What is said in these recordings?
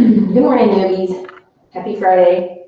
Good morning, newbies. Happy Friday.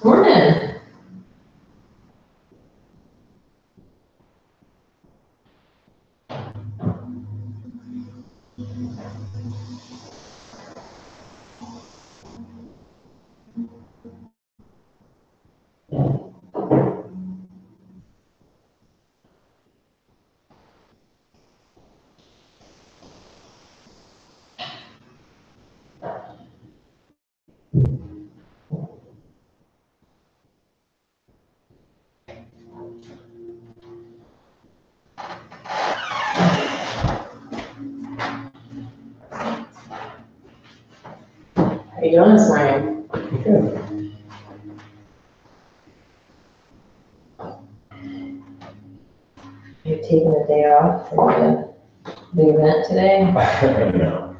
Morning. How you doing this morning? Good. You've taken the day off from the event today? No.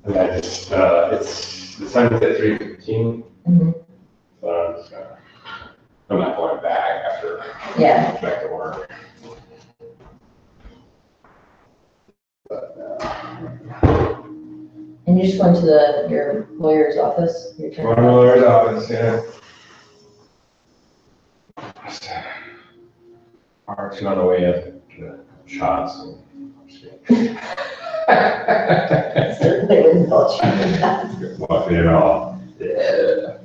And I just, the sun's at 3:15. Mhm. So I'm just gonna, I'm not going back after, Yeah. back to work. But, And you just went to your lawyer's office? Your attorney's going to the lawyer's office, yeah. Just, Mark's on the way up to shots. And I'm just kidding. Certainly wouldn't fault you for that. Walking it all. Yeah.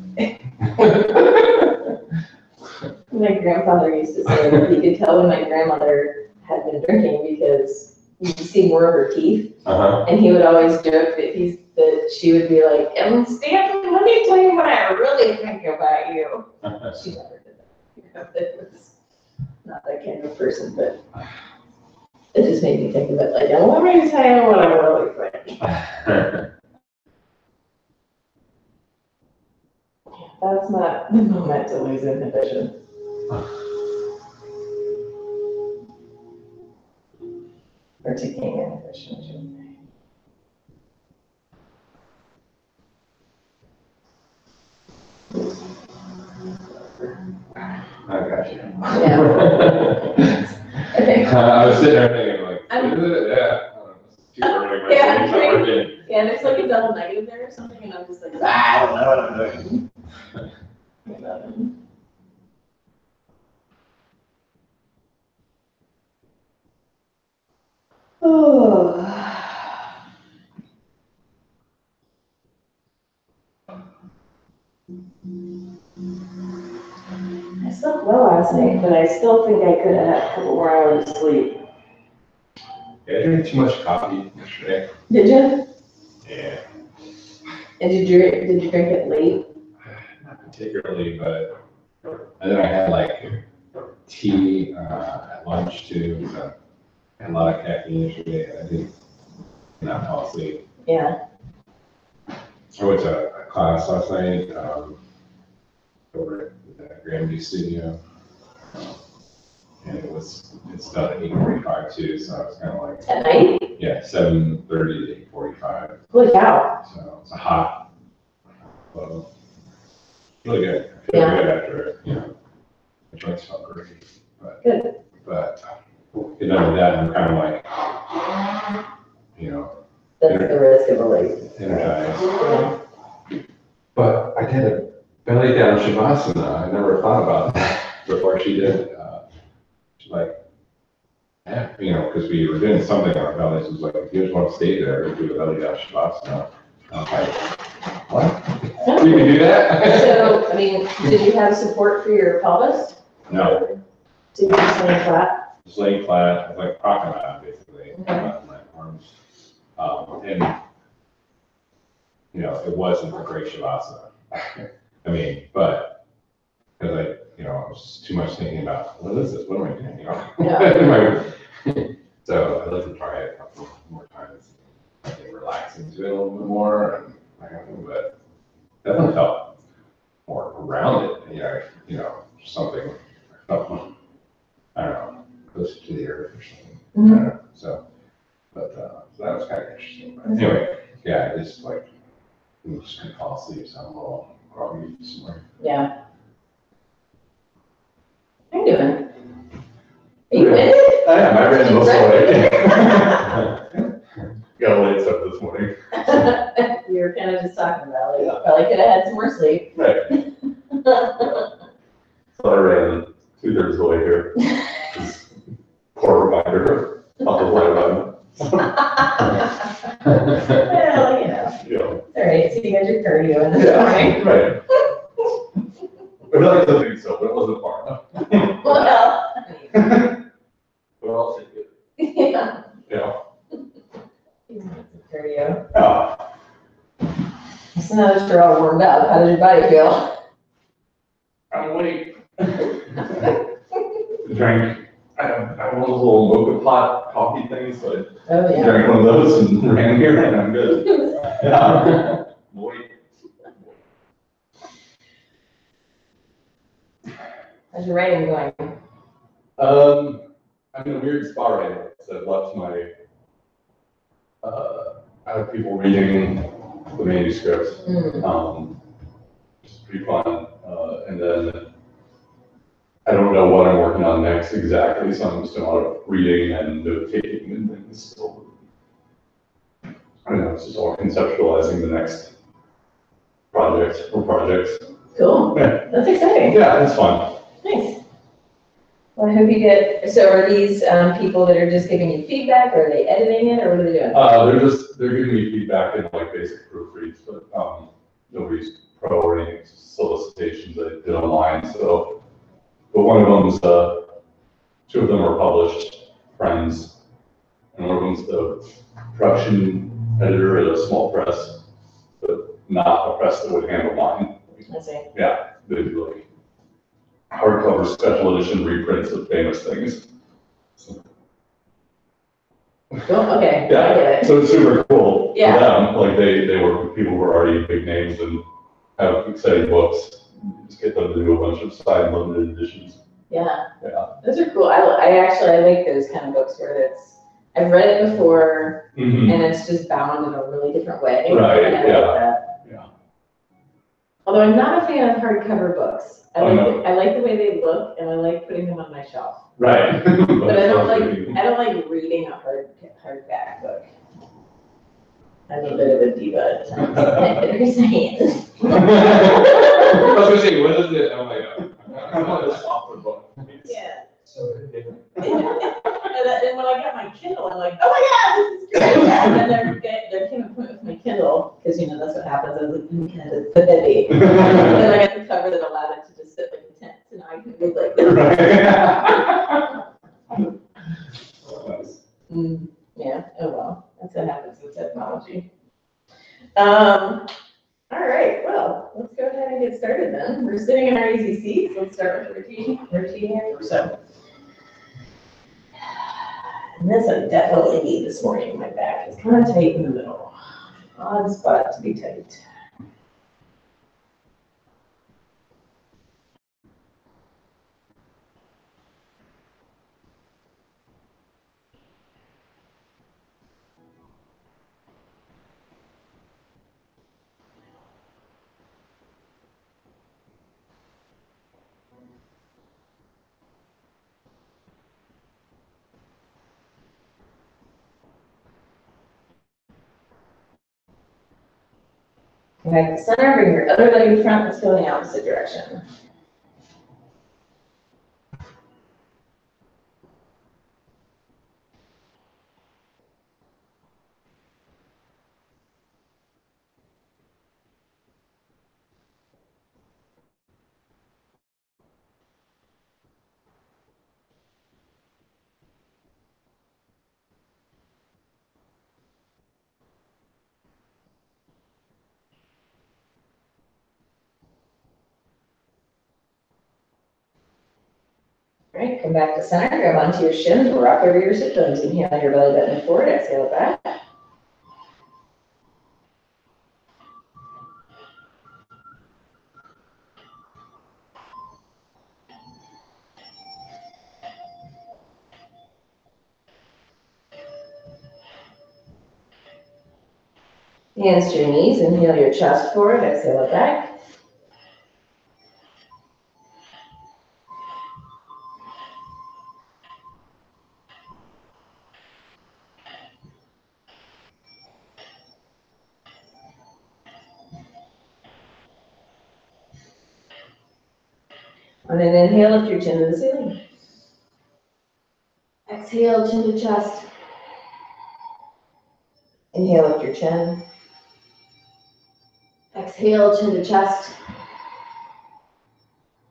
My grandfather used to say that he could tell when my grandmother had been drinking because you could see more of her teeth. And he would always joke that she would be like, and Stanley, let me tell you what I really think about you. She never did that. It was not that kind of person, but it just made me think of it like, let me tell you what I really think. That's not the moment to lose inhibition. Or to gain inhibition, I should say. I got you. Yeah. I was sitting there thinking like, I'm- is it? Yeah. Too early, my Yeah, brain's not I'm working. Yeah, there's like a double negative there or something, and I'm just like, I don't know what I'm doing. Oh. I slept well last night, but I still think I could have had a couple more hours of sleep. Yeah, I drank too much coffee yesterday. Did you? Yeah. And did you drink it late? Not particularly, but, and then I had like tea at lunch too, so I had a lot of caffeine yesterday. I did not fall asleep. Yeah. I went to a class last night over at the Granby studio. And it's done at 8:45 too, so I was kind of like. At night? Yeah, 7:30 to 8:45. Holy cow. So it's a hot, well, really good. I feel good after it, the joints felt great. But, good. But, getting under that, I'm kind of like, That's the risk of a late. energized. Yeah. But I did a belly down Shavasana. I never thought about that before she did. She's like, yeah, because we were doing something on our bellies. It was like, if you just want to stay there, do a belly down Shavasana. I was like, what? You can do that? So, I mean, did you have support for your pelvis? No. Did you just lay flat? Just laying flat, like crocodile, basically, my arms. And, it wasn't a great Shavasana. I mean, but, because I was too much thinking about, what is this? What am I doing? Yeah. So I'd like to try it a couple more times. I think relaxing to it a little bit more, but definitely felt more rounded, something, I don't know, closer to the earth or something. Mm-hmm. I don't know. So that was kind of interesting. But anyway, yeah, it's like, I'm just gonna fall asleep, so I'm a little groggy this morning. Yeah. How you doing? Are you in? I am. I ran most of the way. Got a late start this morning. We were kind of just talking about it. Probably could have had some more sleep. Right. So I ran 2/3 of the way here. Just poor reminder. I'll just lie about Well, it. all right, so you got your cardio in this morning. Right. I'd like to think so, but it wasn't far enough. Well, But I'll take it. yeah. Yeah. Cardio. Ah, So now that you're all warmed up, how does your body feel? I'm awake. Drank. I have one of those little mocha pot coffee things, so Oh, I yeah. drank one of those and ran here, and I'm good. Yeah. Awake. How's your writing going? I'm in a weird spot right now, so I've left my, I have people reading the manuscripts, which is pretty fun, and then I don't know what I'm working on next exactly, so I'm just doing a lot of reading and note-taking and things, so I don't know, it's just all conceptualizing the next project or projects. Cool. Yeah. That's exciting. Yeah, it's fun. Nice. Well, I hope you get, so are these people that are just giving you feedback, or are they editing it, or what are they doing? They're giving me feedback in like basic proofreads, but nobody's pro or any solicitations I did online, so. But one of them's, two of them are published friends, and one of them's the production editor at a small press, but not a press that would handle mine. I see. Yeah, they do like hardcover special edition reprints of famous things. Cool, okay, I get Yeah, it. so it's super cool for Yeah. them, like they work with people who are already big names and have exciting books, just get them to do a bunch of signed limited editions. Yeah. Yeah. Those are cool. I actually like those kind of books where I've read it before Mm-hmm. and it's just bound in a really different way. Right, And I like yeah. that. Yeah. Although I'm not a fan of hardcover books. I Oh, no. like the way they look and I like putting them on my shelf. Right. But I don't like reading a hardback book. I'm a bit of a diva at times. I was saying. I was gonna say, what is it? Oh my god. I'm on a software book. Yeah. So, And when I got my Kindle, I'm like, oh my god, this is great. And then there came a point with my Kindle, because that's what happens. I was like, oh my god, it's so heavy. And then I got the cover that allowed it to just sit like a tent, so now I can read like this. Nice. Yeah, oh well, that's what happens with technology. All right, well, let's go ahead and get started then. We're sitting in our easy seats. Let's start with routine here. So. And this I definitely need this morning. My back is kind of tight in the middle. Odd spot to be tight. Come back to center, bring your other leg to front, let's go in the opposite direction. All right, come back to center, grab onto your shins, rock over your sit bones. Inhale your belly button forward, exhale it back. Hands to your knees, inhale your chest forward, exhale it back. On an inhale, lift your chin to the ceiling. Exhale, chin to chest. Inhale, lift your chin. Exhale, chin to chest.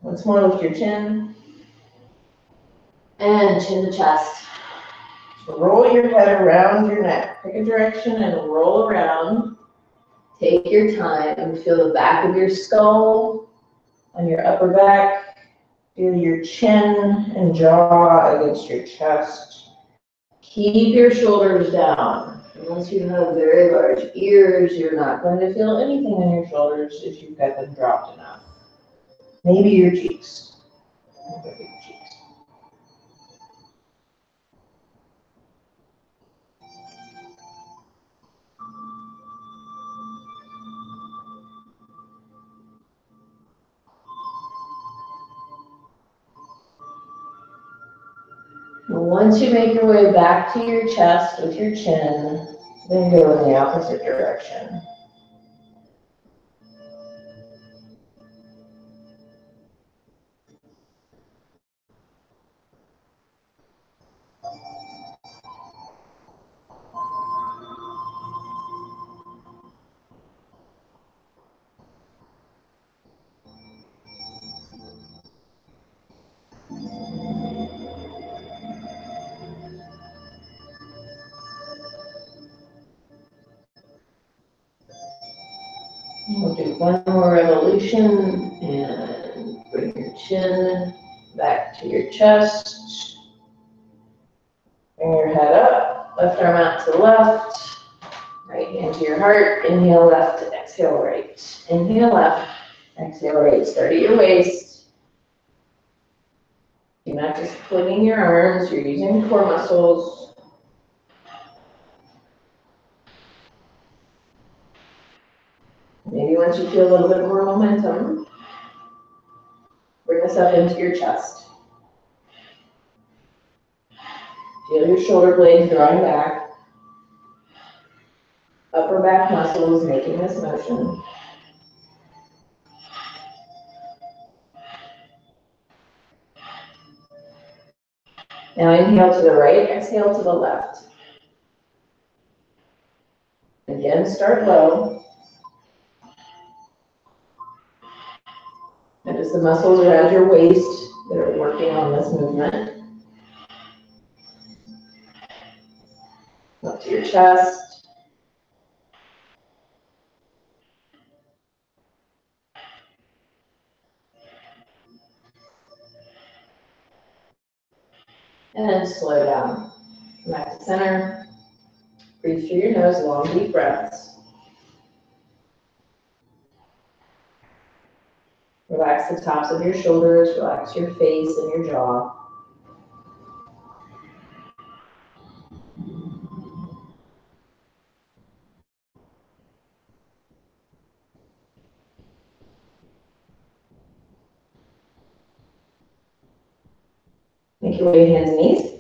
Once more, lift your chin. And chin to chest. So roll your head around your neck. Pick a direction and roll around. Take your time. Feel the back of your skull on your upper back. Feel your chin and jaw against your chest. Keep your shoulders down. Unless you have very large ears, you're not going to feel anything on your shoulders if you've got them dropped enough. Maybe your cheeks. Maybe your cheeks. Once you make your way back to your chest with your chin, then go in the opposite direction. We'll do one more revolution and bring your chin back to your chest. Bring your head up, left arm out to the left, right hand to your heart. Inhale left, exhale right. Inhale left, exhale right. Start at your waist. You're not just flinging your arms, you're using core muscles. Maybe once you feel a little bit more momentum, bring this up into your chest. Feel your shoulder blades drawing back. Upper back muscles making this motion. Now inhale to the right, exhale to the left. Again, start low. Notice the muscles around your waist that are working on this movement. Up to your chest. And then slow down. Come back to center. Breathe through your nose, long, deep breaths. Relax the tops of your shoulders, relax your face and your jaw. Make your way to hands and knees.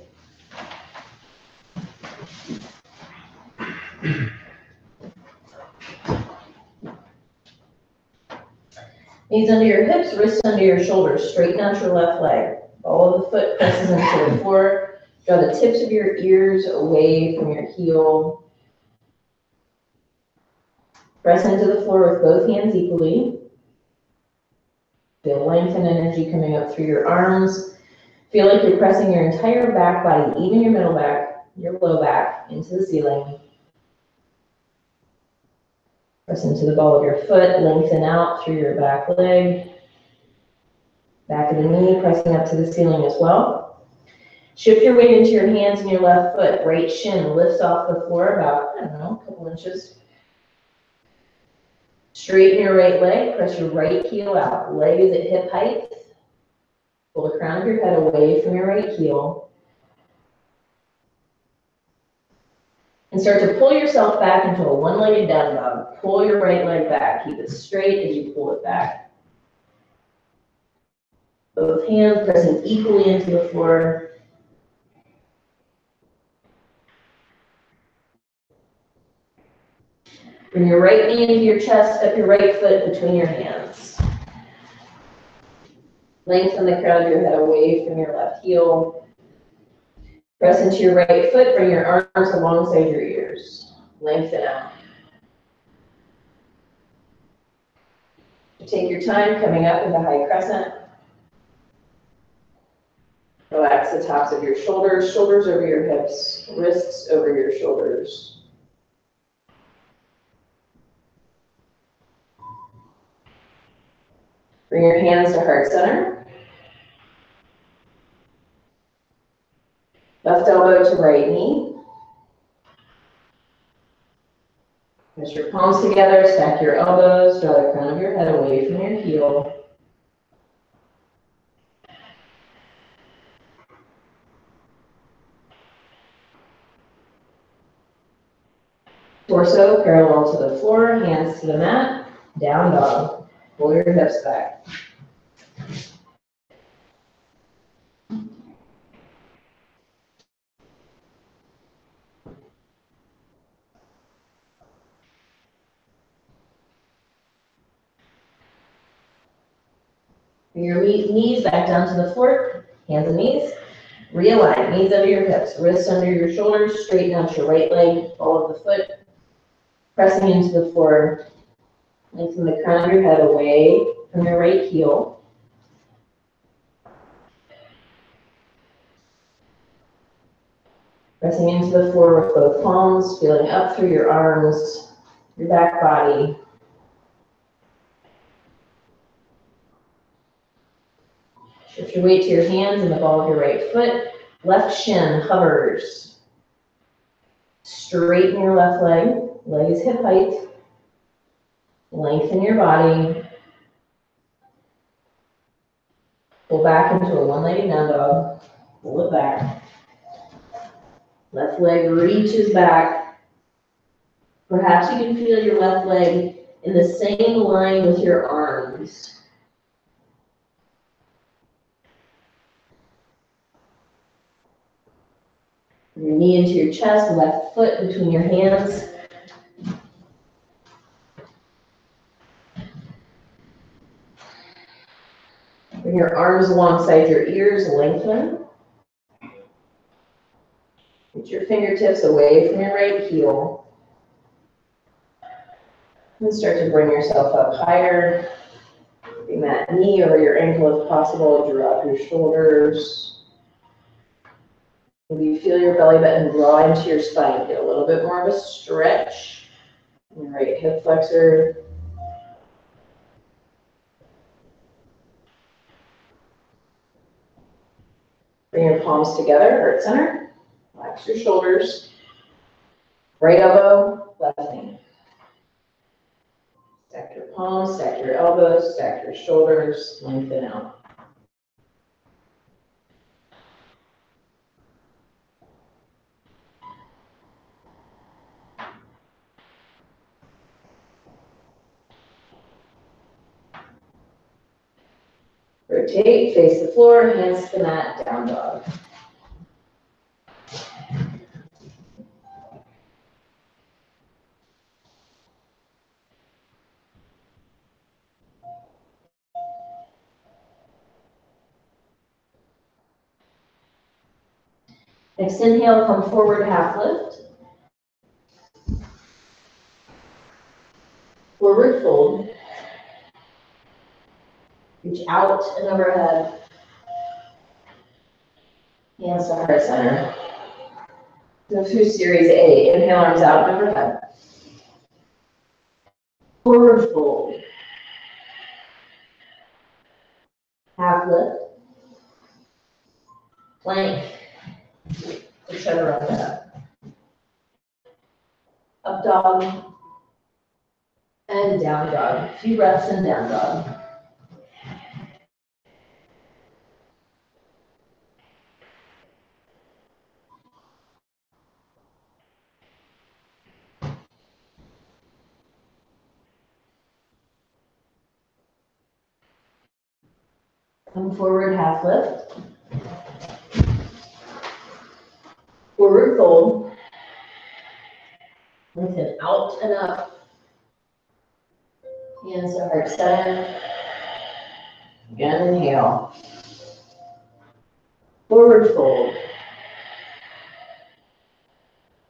Knees under your hips, wrists under your shoulders, straighten out your left leg. Ball of the foot presses into the floor. Draw the tips of your ears away from your heel. Press into the floor with both hands equally. Feel length and energy coming up through your arms. Feel like you're pressing your entire back body, even your middle back, your low back, into the ceiling. Press into the ball of your foot, lengthen out through your back leg. Back of the knee, pressing up to the ceiling as well. Shift your weight into your hands and your left foot. Right shin lifts off the floor about, a couple inches. Straighten your right leg, press your right heel out. Leg is at hip height. Pull the crown of your head away from your right heel. And start to pull yourself back into a one-legged down dog. Pull your right leg back. Keep it straight as you pull it back. Both hands pressing equally into the floor. Bring your right knee into your chest, step your right foot between your hands. Lengthen the crown of your head away from your left heel. Press into your right foot, bring your arms alongside your ears. Lengthen out. Take your time coming up into high crescent. Relax the tops of your shoulders, shoulders over your hips, wrists over your shoulders. Bring your hands to heart center. Left elbow to right knee. Press your palms together, stack your elbows, draw the crown of your head away from your heel. Torso parallel to the floor, hands to the mat, down dog. Pull your hips back. Bring your knees back down to the floor, hands and knees. Realign, knees under your hips, wrists under your shoulders, straighten out your right leg, ball of the foot, pressing into the floor. Lengthen the crown of your head away from your right heel. Pressing into the floor with both palms, feeling up through your arms, your back body. Shift your weight to your hands and the ball of your right foot. Left shin hovers. Straighten your left leg. Leg is hip height. Lengthen your body. Pull back into a one-legged down dog. Pull it back. Left leg reaches back. Perhaps you can feel your left leg in the same line with your arms. Bring your knee into your chest, left foot between your hands. Bring your arms alongside your ears, lengthen. Get your fingertips away from your right heel. And start to bring yourself up higher. Bring that knee over your ankle if possible. Drop your shoulders. Maybe you feel your belly button draw into your spine. Get a little bit more of a stretch in your right hip flexor. Bring your palms together, heart center. Relax your shoulders. Right elbow, left knee. Stack your palms, stack your elbows, stack your shoulders, lengthen out. Rotate, face the floor, hands to the mat, down dog. Next inhale, come forward, half lift. Forward fold. Reach out and overhead. Hands to heart center. Go through series A. Inhale, arms out and overhead. Forward fold. Half lift. Plank. The chaturanga. Up dog. And down dog. A few breaths in down dog. Come forward, half lift. Forward fold. Lengthen out and up. Hands to heart center. Again, inhale. Forward fold.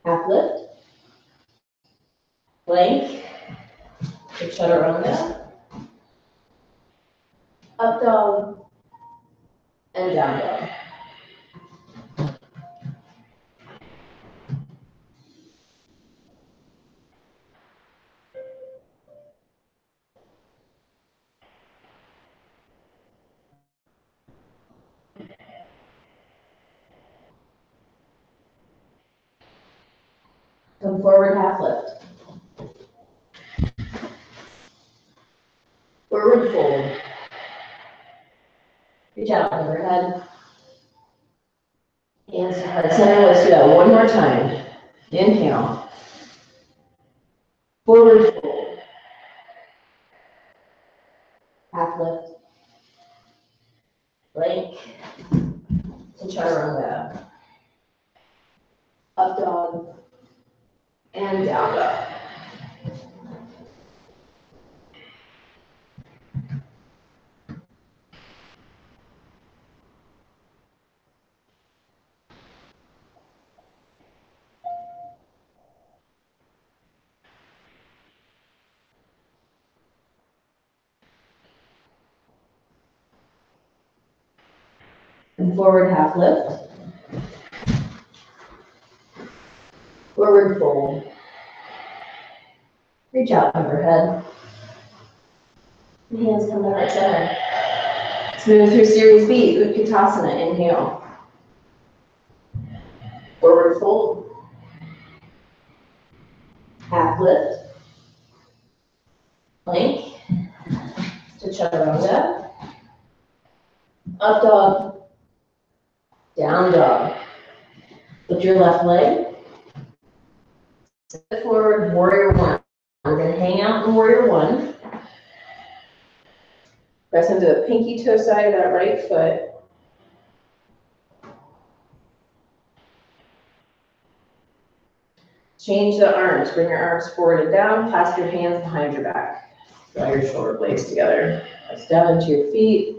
Half lift. Plank. The chaturanga. Up dog. And down dog. Come forward, half lift. Forward fold. Reach out overhead. Hands to heart center. Let's do that one more time. Inhale. Forward fold. Half lift. Plank. To chaturanga. Up dog. And down dog. And forward half lift. Forward fold. Reach out overhead. And hands come to heart center. Let's move through series B, Utkatasana. Inhale. Forward fold. Half lift. Plank. To chaturanga. Up dog. Down dog. Lift your left leg. Step forward, warrior one. We're going to hang out in warrior one. Press into the pinky toe side of that right foot. Change the arms. Bring your arms forward and down. Clasp your hands behind your back. Draw your shoulder blades together. Press down into your feet.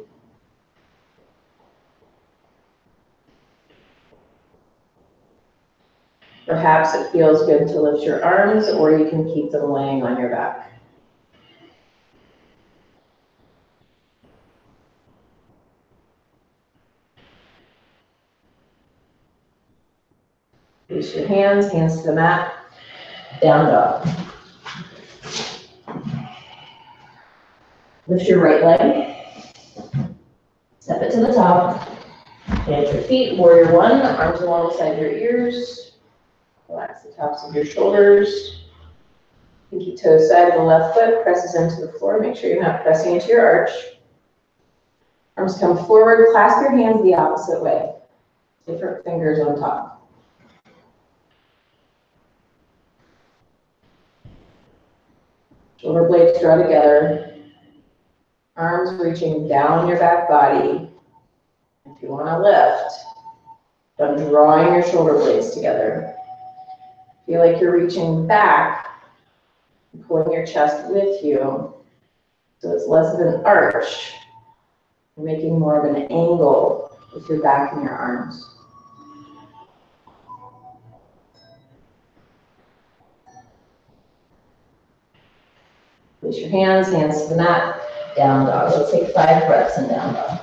Perhaps it feels good to lift your arms, or you can keep them laying on your back. Release your hands to the mat, down dog. Lift your right leg, step it to the top, plant your feet, warrior one, arms alongside your ears. Relax the tops of your shoulders. Pinky toe side of the left foot presses into the floor. Make sure you're not pressing into your arch. Arms come forward, clasp your hands the opposite way. Different fingers on top. Shoulder blades draw together. Arms reaching down your back body. If you want to lift, but drawing your shoulder blades together. Feel like you're reaching back and pulling your chest with you. So it's less of an arch. You're making more of an angle with your back and your arms. Place your hands to the mat, down dog. Let's take 5 breaths in down dog.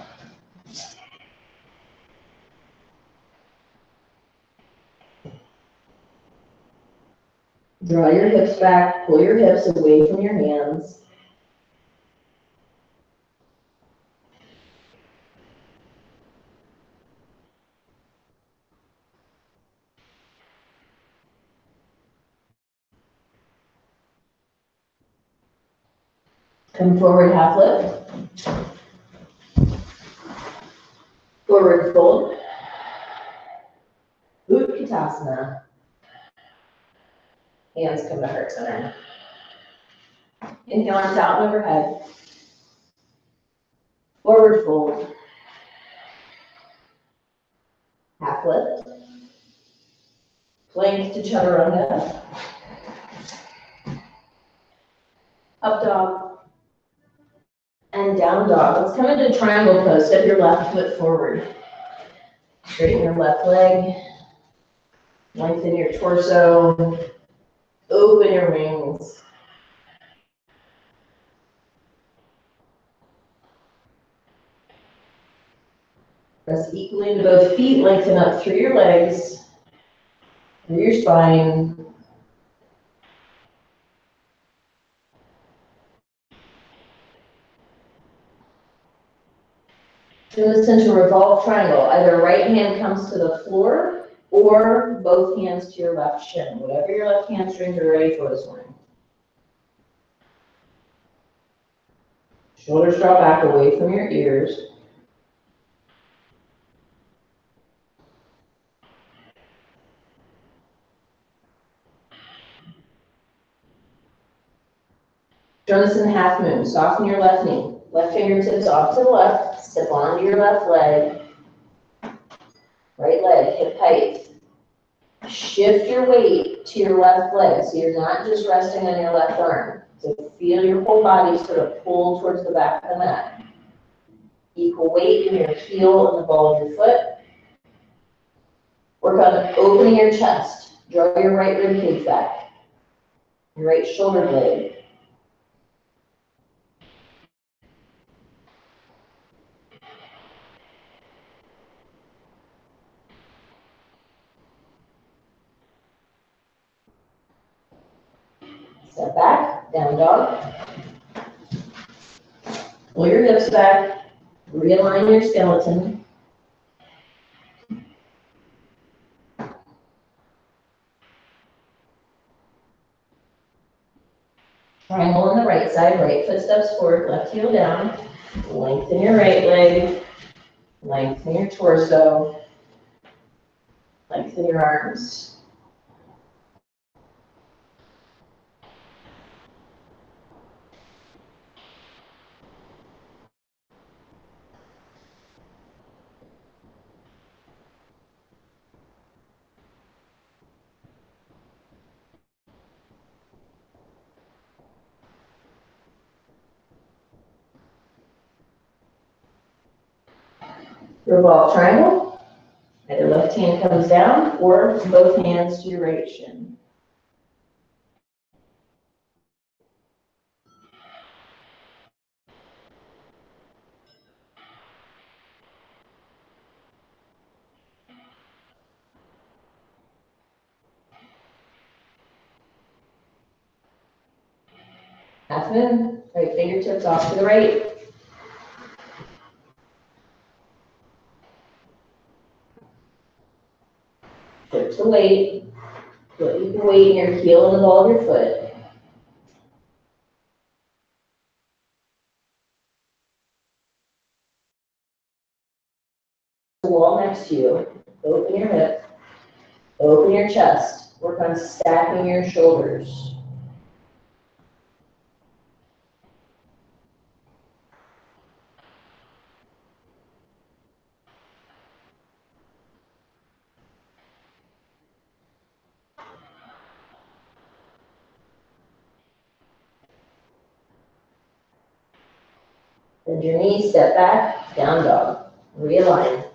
Draw your hips back, pull your hips away from your hands. Come forward, half lift. Forward fold. Utkatasana. Hands come to heart center. Inhale, arms out and overhead. Forward fold. Half lift. Plank to chaturanga. Up dog. And down dog. Let's come into triangle pose. Step your left foot forward. Straighten your left leg. Lengthen your torso. Open your wings. Press equally into both feet. Lengthen up through your legs, through your spine. Turn this into a revolved triangle. Either right hand comes to the floor or both hands to your left shin. Whatever your left hamstrings are ready for this morning. Shoulders drop back away from your ears. Turn this in half moon. Soften your left knee. Left fingertips off to the left. Step onto your left leg. Right leg, hip height. Shift your weight to your left leg, so you're not just resting on your left arm. So feel your whole body sort of pull towards the back of the mat. Equal weight in your heel and the ball of your foot. Work on opening your chest. Draw your right rib cage back. Your right shoulder blade. Step back, down dog. Pull your hips back. Realign your skeleton. Triangle on the right side, right foot steps forward, left heel down. Lengthen your right leg. Lengthen your torso. Lengthen your arms. Revolve triangle. Either left hand comes down or both hands to your right shin. Half moon. Right fingertips off to the right. Shift the weight. Put equal weight in your heel and the ball of your foot. The wall next to you. Open your hip. Open your chest. Work on stacking your shoulders. Bend your knees, step back, down dog. Realign.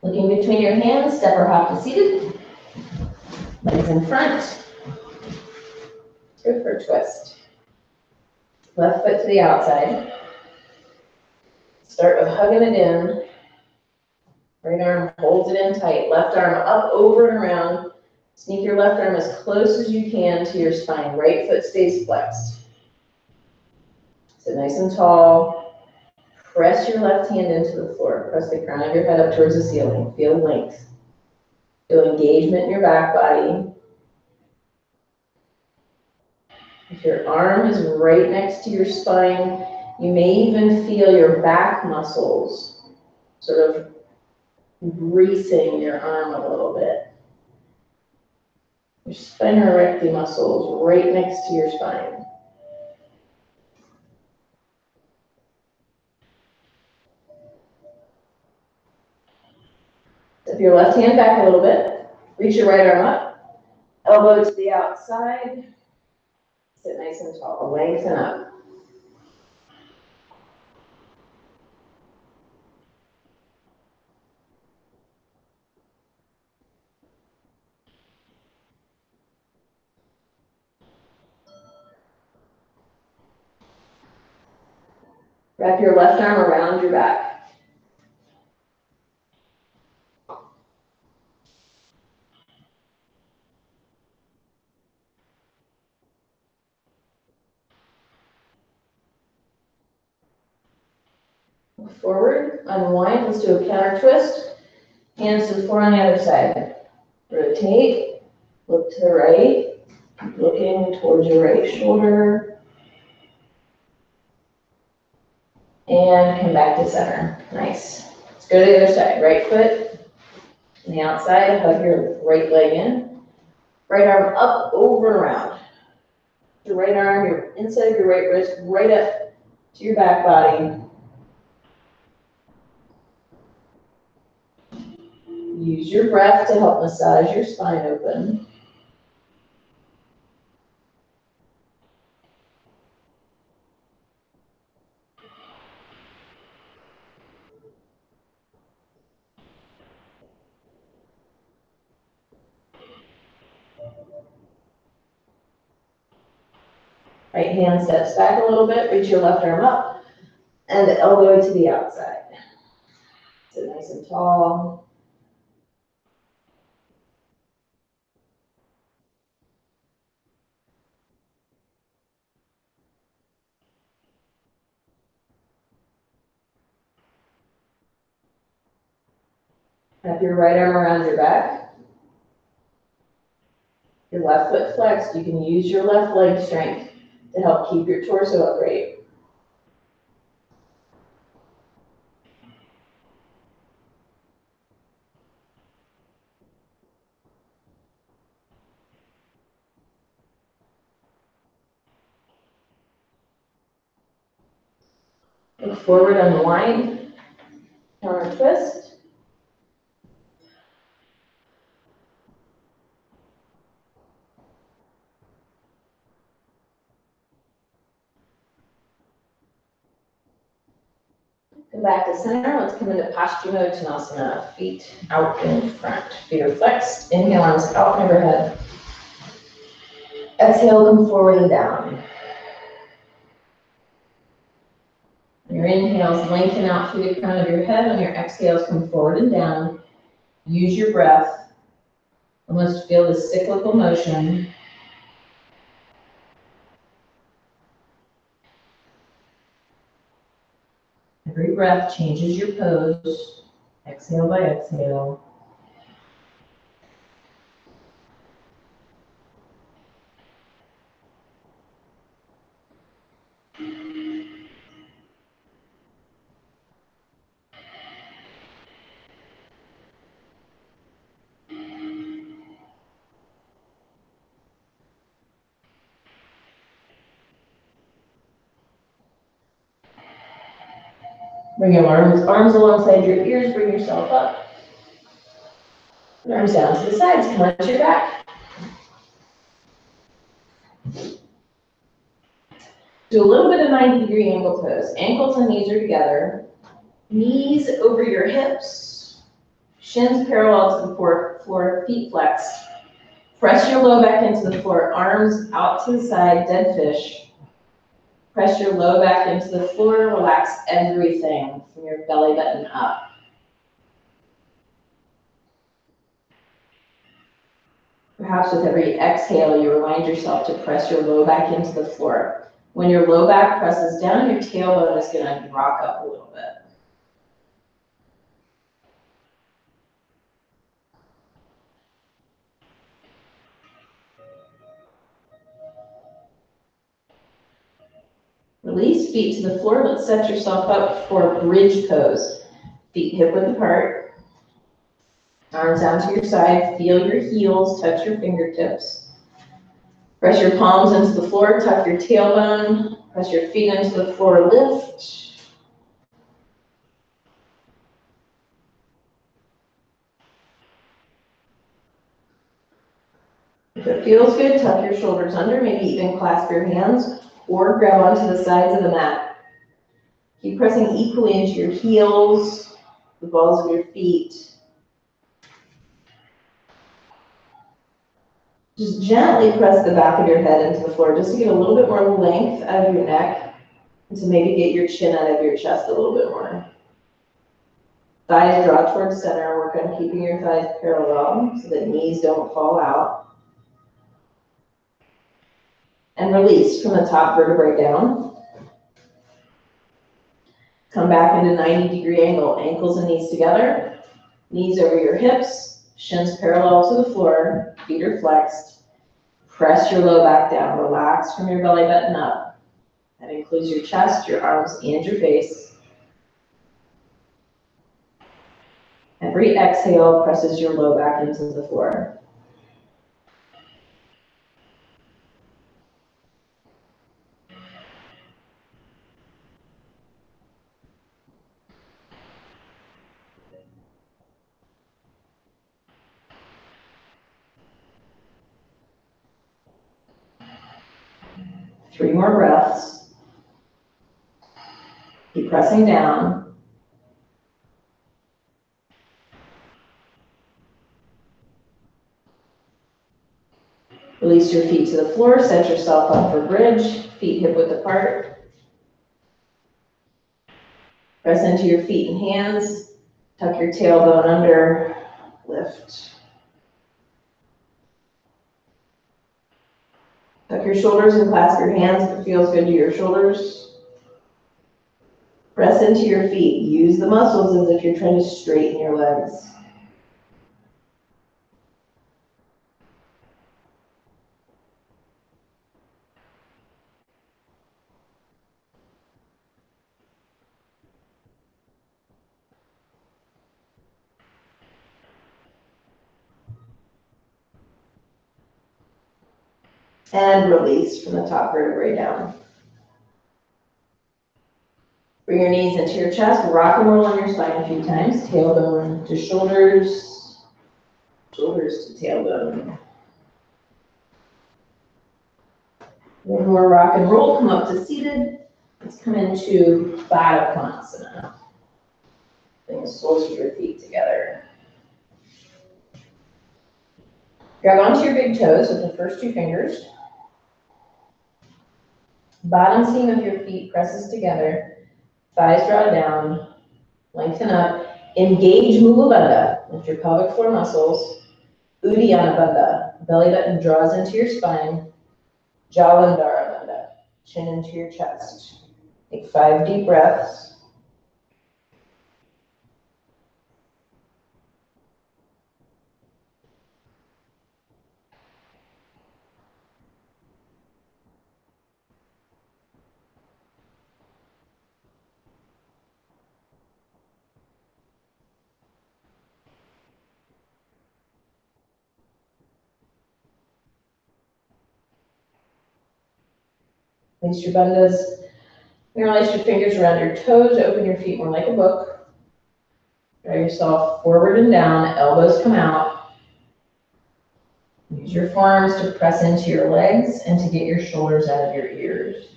Looking between your hands, step or hop to seated. Legs in front. Good for a twist. Left foot to the outside. Start with hugging it in. Right arm holds it in tight. Left arm up, over, and around. Sneak your left arm as close as you can to your spine. Right foot stays flexed. Sit nice and tall. Press your left hand into the floor. Press the crown of your head up towards the ceiling. Feel length. Feel engagement in your back body. If your arm is right next to your spine, you may even feel your back muscles sort of greasing your arm a little bit. Your spinal erecti muscles right next to your spine. Step your left hand back a little bit. Reach your right arm up. Elbow to the outside. Sit nice and tall. Lengthen up. Wrap your left arm around your back. Forward, unwind, let's do a counter twist. Hands to the floor on the other side. Rotate, look to the right, looking towards your right shoulder. And come back to center. Nice. Let's go to the other side. Right foot on the outside, hug your right leg in. Right arm up, over, around. Your right arm, your inside of your right wrist, right up to your back body. Use your breath to help massage your spine open. Right hand steps back a little bit, reach your left arm up, and the elbow to the outside. Sit nice and tall. Wrap your right arm around your back. Your left foot flexed. You can use your left leg strength to help keep your torso upright. Look forward, unwind, counter twist. Come back to center. Let's come into Paschimottanasana. Feet out in front. Feet are flexed. Inhale, arms out and overhead. Exhale, come forward and down. On your inhales, lengthen out through the crown of your head. On your exhales, come forward and down. Use your breath. Almost feel the cyclical motion. Every breath changes your pose. Exhale by exhale. Bring your arms alongside your ears, bring yourself up. And arms down to the sides, come onto your back. Do a little bit of 90-degree ankle toes. Ankles and knees are together. Knees over your hips. Shins parallel to the floor, feet flexed. Press your low back into the floor, arms out to the side, dead fish. Press your low back into the floor, relax everything from your belly button up. Perhaps with every exhale, you remind yourself to press your low back into the floor. When your low back presses down, your tailbone is gonna rock up a little bit. Release feet to the floor. Let's set yourself up for bridge pose. Feet hip width apart. Arms down to your side. Feel your heels touch your fingertips. Press your palms into the floor. Tuck your tailbone. Press your feet into the floor. Lift. If it feels good, tuck your shoulders under. Maybe even clasp your hands or grab onto the sides of the mat. Keep pressing equally into your heels, the balls of your feet. Just gently press the back of your head into the floor just to get a little bit more length out of your neck and to maybe get your chin out of your chest a little bit more. Thighs draw towards center. Work on keeping your thighs parallel so that knees don't fall out. And release from the top vertebrae down. Come back into 90-degree angle, ankles and knees together, knees over your hips, shins parallel to the floor, feet are flexed. Press your low back down, relax from your belly button up. That includes your chest, your arms, and your face. Every exhale presses your low back into the floor. Three more breaths. Keep pressing down. Release your feet to the floor, set yourself up for bridge, feet hip width apart. Press into your feet and hands, tuck your tailbone under, lift. Tuck your shoulders and clasp your hands if it feels good to your shoulders. Press into your feet. Use the muscles as if you're trying to straighten your legs. And release from the top vertebrae down. Bring your knees into your chest, rock and roll on your spine a few times, tailbone to shoulders, shoulders to tailbone. One more rock and roll, come up to seated. Let's come into Baddha Konasana. Bring the soles of your feet together. Grab onto your big toes with the first two fingers. Bottom seam of your feet presses together. Thighs draw down, lengthen up. Engage Mula Bandha with your pelvic floor muscles. Uddiyana Bandha, belly button draws into your spine. Jalandhara Bandha, chin into your chest. Take 5 deep breaths. Place your bandhas. Interlace your fingers around your toes. Open your feet more like a book. Draw yourself forward and down. Elbows come out. Use your forearms to press into your legs and to get your shoulders out of your ears.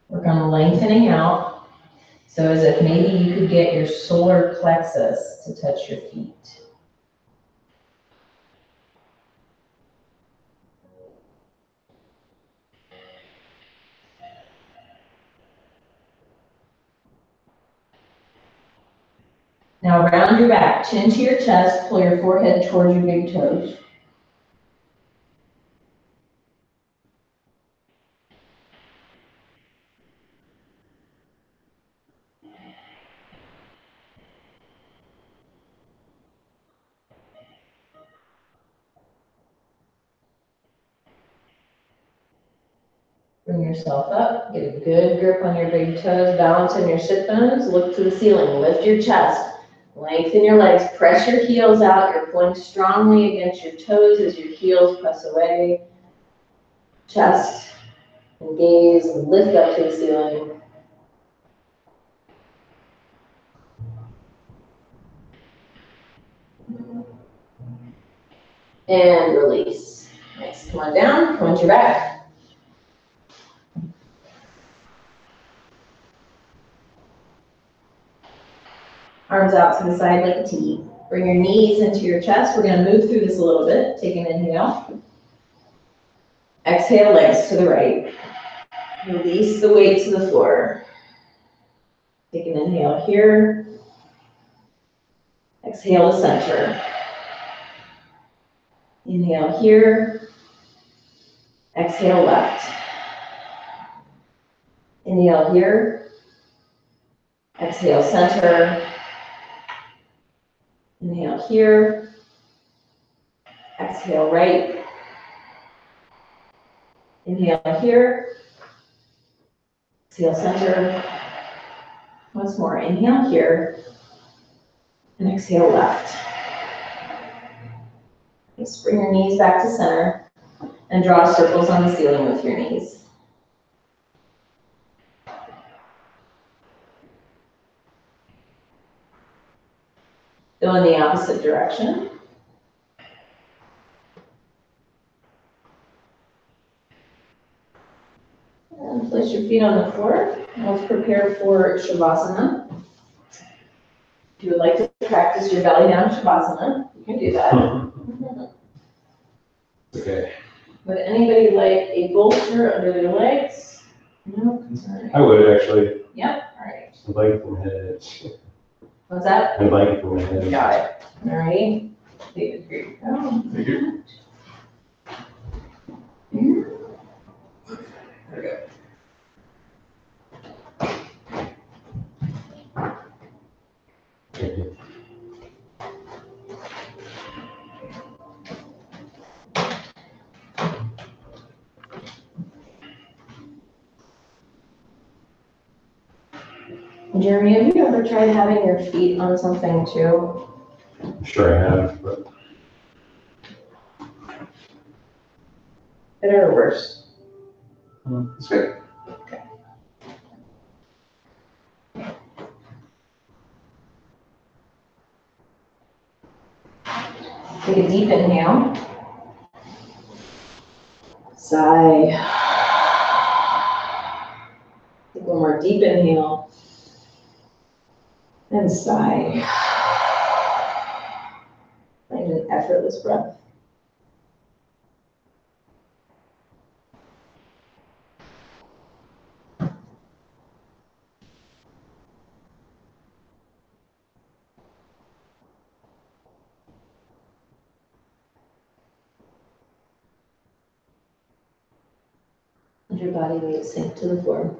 Work on lengthening out. So as if maybe you could get your solar plexus to touch your feet. Now round your back, chin to your chest, pull your forehead towards your big toes. Bring yourself up, get a good grip on your big toes, balance in your sit bones, look to the ceiling, lift your chest, lengthen your legs, press your heels out, you're pulling strongly against your toes as your heels press away. Chest and gaze and lift up to the ceiling. And release. Nice, come on down, come onto your back. Arms out to the side like a T. Bring your knees into your chest. We're gonna move through this a little bit. Take an inhale. Exhale, legs to the right. Release the weight to the floor. Take an inhale here. Exhale to center. Inhale here. Exhale left. Inhale here. Exhale center. Inhale here. Exhale right. Inhale here. Exhale center. Once more. Inhale here. And exhale left. Just bring your knees back to center and draw circles on the ceiling with your knees. Go in the opposite direction. And place your feet on the floor. Let's prepare for Shavasana. If you would like to practice your belly down Shavasana, you can do that. Okay. Would anybody like a bolster under their legs? No? All right. I would actually. Yep, all right. A blanket for my head. What's that? A blanket for my head. Got it. All right. David, here you go. Thank you. There we go. Thank you. Jeremy, have you ever tried having your feet on something too? I'm sure I have, but Better or worse? It's good. Take a deep inhale. Sigh. Take one more deep inhale. And sigh. Find an effortless breath. Let your body weight sink to the floor.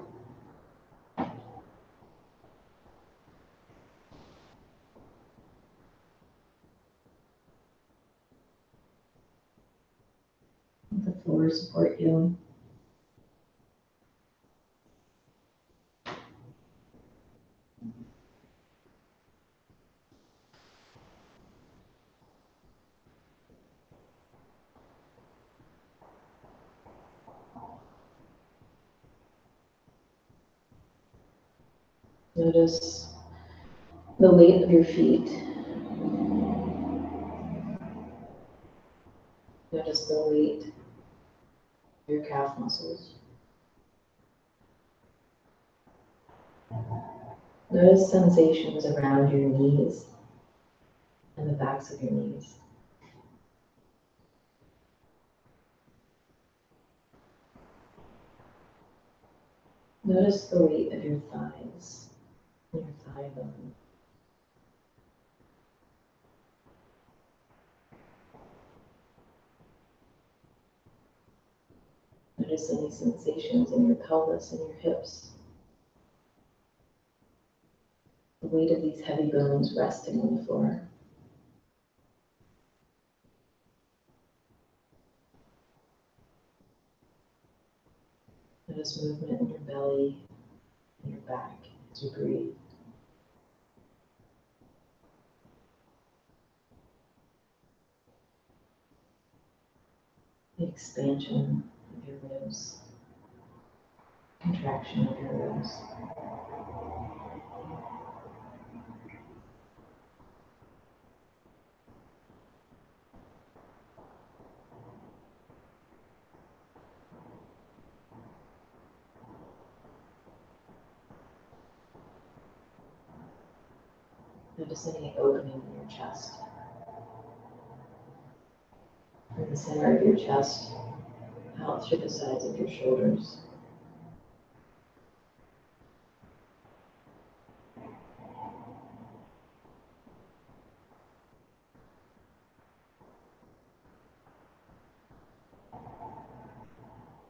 Let the floor support you. Notice the weight of your feet. Notice the weight of your calf muscles. Notice sensations around your knees and the backs of your knees. Notice the weight of your thighs and your thigh bone. Notice any sensations in your pelvis and your hips. The weight of these heavy bones resting on the floor. Notice movement in your belly and your back as you breathe. The expansion of your ribs, contraction of your ribs. Notice any opening in your chest. From the center of your chest, out through the sides of your shoulders.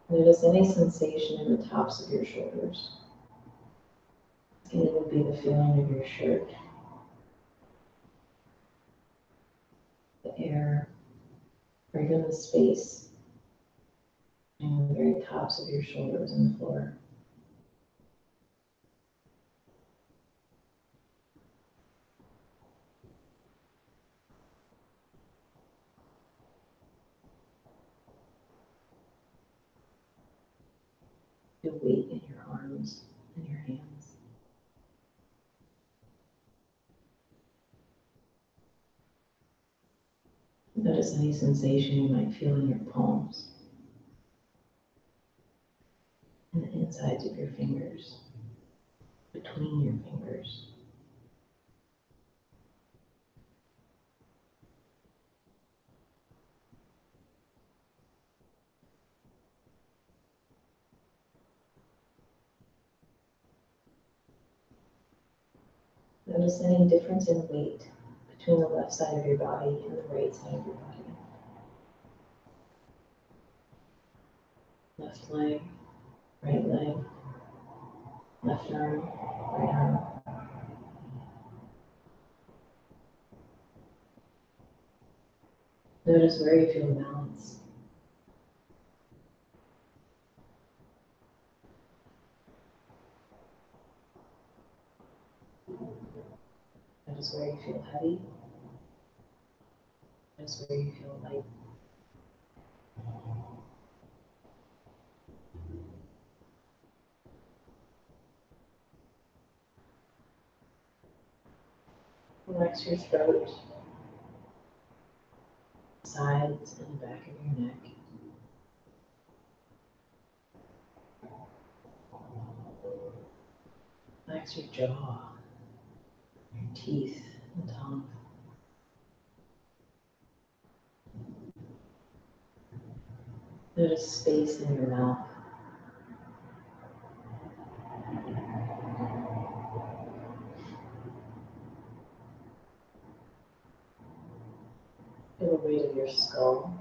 Notice any sensation in the tops of your shoulders. It can even be the feeling of your shirt, the air, or even the space between the very tops of your shoulders and the floor. The weight in your arms and your hands. Notice any sensation you might feel in your palms and the insides of your fingers, between your fingers. Notice any difference in weight between the left side of your body and the right side of your body. Left leg, right leg, left arm, right arm. Notice where you feel balance. Notice where you feel heavy. Notice where you feel light. Relax your throat, sides and the back of your neck. Relax your jaw, your teeth and tongue. Notice space in your mouth. Feel the weight of your skull.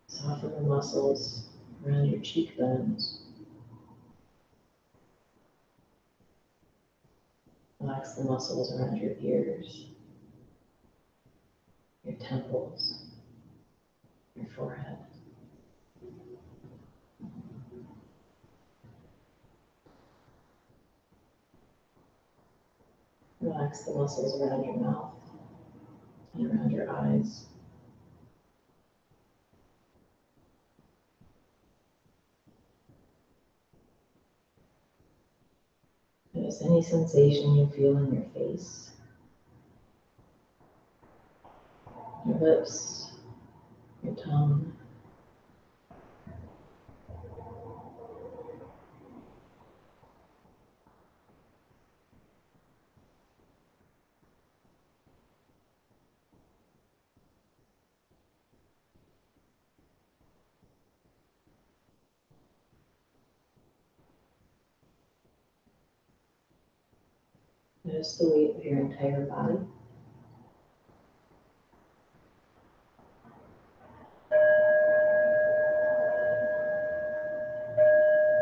Soften the muscles around your cheekbones. Relax the muscles around your ears, your temples, your forehead. Relax the muscles around your mouth and around your eyes. Notice any sensation you feel in your face, your lips, Your tongue. Notice the weight of your entire body.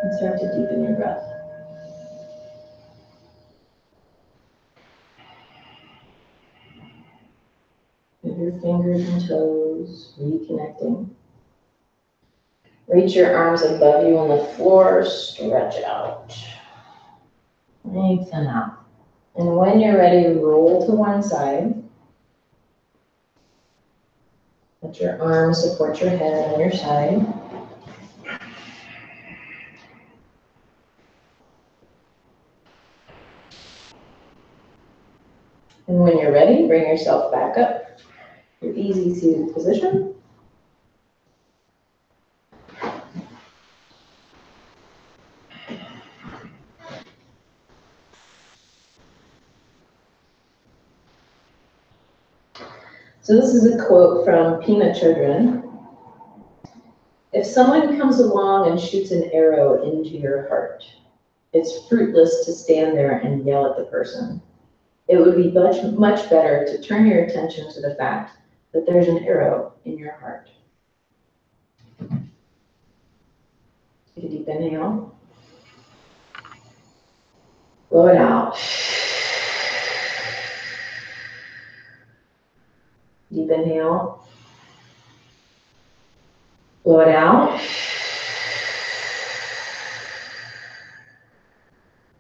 And start to deepen your breath. Move your fingers and toes, reconnecting. Reach your arms above you on the floor, stretch out. Lengthen out. And when you're ready, roll to one side. Let your arms support your head on your side. And when you're ready, bring yourself back up. Your easy seated position. So this is a quote from Pina Chodron. If someone comes along and shoots an arrow into your heart, it's fruitless to stand there and yell at the person. It would be much better to turn your attention to the fact that there's an arrow in your heart. Take a deep inhale. Blow it out. Deep inhale. Blow it out.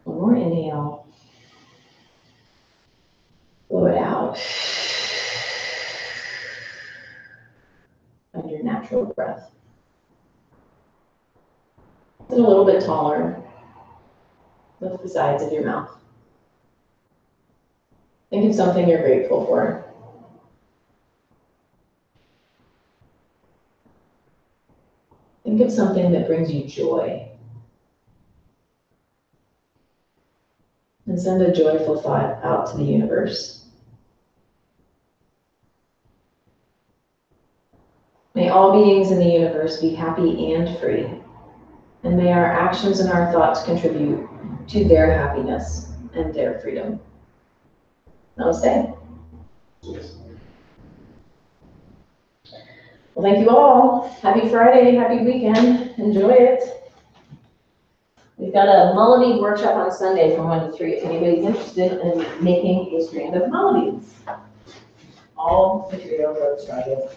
One more inhale. Blow it out. Find your natural breath. Sit a little bit taller. Lift the sides of your mouth. Think of something you're grateful for. Think of something that brings you joy. And send a joyful thought out to the universe. May all beings in the universe be happy and free. And may our actions and our thoughts contribute to their happiness and their freedom. Namaste. Well, thank you all. Happy Friday, happy weekend. Enjoy it. We've got a Mullibead workshop on Sunday from 1 to 3 if anybody's interested in making a strand of Mullibeads. All materials are started.